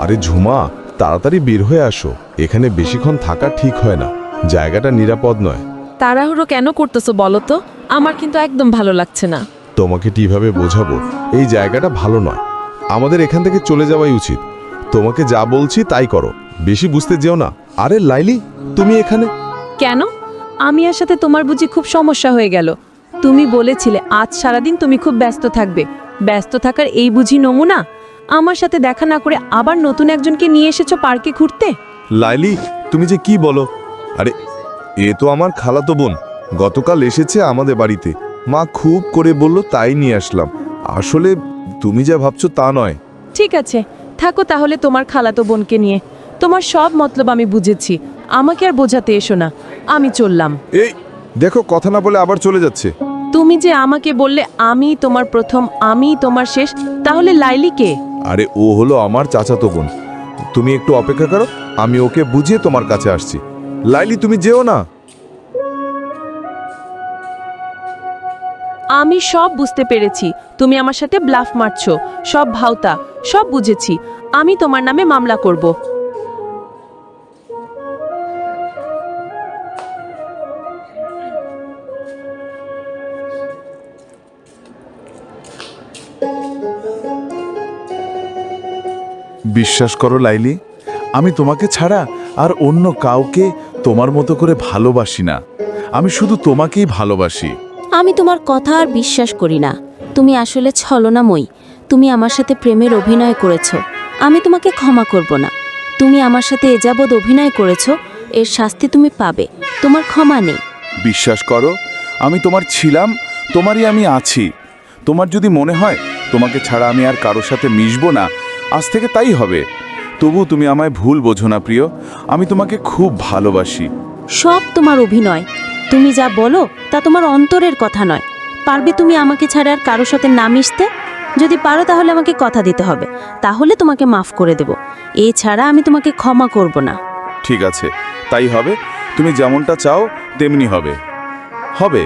আরে ঝুমা, তাড়াতাড়ি বের হয়ে আসো, এখানে বেশিক্ষণ থাকা ঠিক হয় না, জায়গাটা নিরাপদ নয়। তাড়াহুড়ো কেন করতেছো বলো তো? আমার কিন্তু একদম ভালো লাগছে না। তোমাকে কিভাবে বোঝাবো, এই জায়গাটা ভালো নয়, আমাদের এখান থেকে চলে যাওয়াই উচিত। তোমাকে যা বলছি তাই করো, বেশি বুঝতে যেও না। আরে লাইলি, তুমি এখানে? কেন? আমি আর সাথে তোমার বুঝি খুব সমস্যা হয়ে গেল? তুমি বলেছিলে আজ সারাদিন তুমি খুব ব্যস্ত থাকবে, ব্যস্ত থাকার এই বুঝি নমুনা? আমার সাথে দেখা না করে আবার নতুন একজনকে নিয়ে এসেছো পার্কে ঘুরতে? লাইলি, তুমি যে কি বলো? আরে এ তো আমার খালাতো বোন, গতকাল এসেছে আমাদের বাড়িতে, মা খুব করে বলল তাই নিয়ে আসলাম। আসলে তুমি যা ভাবছো তা নয়। ঠিক আছে, থাকো তাহলে তোমার খালাতো বোনকে নিয়ে। তোমার সব মতলব আমি বুঝেছি, আমাকে আর বোঝাতে এসো না। আমি চললাম। এই দেখো, কথা না বলে আবার চলে যাচ্ছে। তুমি যে আমাকে বললে আমি তোমার প্রথম, আমি তোমার শেষ, তাহলে লাইলি কে? আরে ও হলো আমার চাচাতো বোন, তুমি একটু অপেক্ষা করো, আমি ওকে বুঝিয়ে তোমার কাছে আসছি। লাইলি, তুমি যেও না। আমি সব বুঝতে পেরেছি, তুমি আমার সাথে ব্লাফ মারছো, সব ভাওতা, সব বুঝেছি। আমি তোমার নামে মামলা করব। বিশ্বাস করো লাইলি, আমি তোমাকে ছাড়া আর অন্য কাউকে তোমার মতো করে ভালোবাসি না। আমি শুধু তোমাকেই ভালোবাসি। আমি তোমার কথা আর বিশ্বাস করি না। তুমি আসলে ছলনাময়ী। তুমি আমার সাথে প্রেমের অভিনয় করেছো, আমি তোমাকে ক্ষমা করব না। তুমি আমার সাথে এ যাবৎ অভিনয় করেছো, এর শাস্তি তুমি পাবে, তোমার ক্ষমা নেই। বিশ্বাস করো, আমি তোমার ছিলাম, তোমারই আমি আছি। তোমার যদি মনে হয় তোমাকে ছাড়া আমি আর কারোর সাথে মিশবো না, আজ থেকে তাই হবে। তবু তুমি আমায় ভুল বোঝো না প্রিয়, আমি তোমাকে খুব ভালোবাসি। সব তোমার অভিনয়। তুমি যা বলো তা তোমার অন্তরের কথা নয়। পারবে তুমি আমাকে ছাড়া আর কারোর সাথে না মিশতে? যদি পারো তাহলে আমাকে কথা দিতে হবে, তাহলে তোমাকে মাফ করে দেব। এছাড়া আমি তোমাকে ক্ষমা করব না। ঠিক আছে, তাই হবে। তুমি যেমনটা চাও তেমনি হবে। হবে।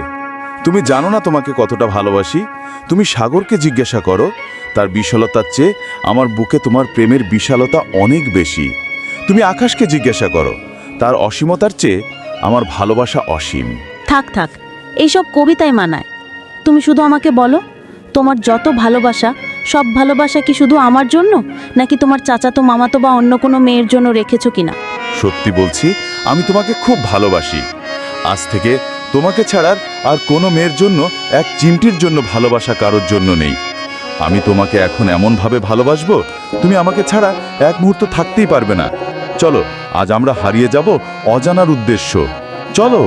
তুমি জানো না তোমাকে কতটা ভালোবাসি। তুমি সাগরকে জিজ্ঞাসা করো, তার বিশালতার চেয়ে আমার বুকে তোমার প্রেমের বিশালতা অনেক বেশি। তুমি আকাশকে জিজ্ঞাসা করো, তার অসীমতার চেয়ে আমার ভালোবাসা অসীম। থাক থাক, এইসব কবিতায় মানায়। তুমি শুধু আমাকে বলো, তোমার যত ভালোবাসা, সব ভালোবাসা কি শুধু আমার জন্য, নাকি তোমার চাচাতো মামাতো বা অন্য কোনো মেয়ের জন্য রেখেছো কিনা? সত্যি বলছি, আমি তোমাকে খুব ভালোবাসি। আজ থেকে তোমাকে ছাড়ার আর কোনো মেয়ের জন্য, এক চিমটির জন্য ভালোবাসা কারোর জন্য নেই। আমি তোমাকে এখন এমনভাবে ভালোবাসবো, তুমি আমাকে ছাড়া এক মুহূর্ত থাকতেই পারবে না। চলো, আজ আমরা হারিয়ে যাব অজানার উদ্দেশ্য। চলো।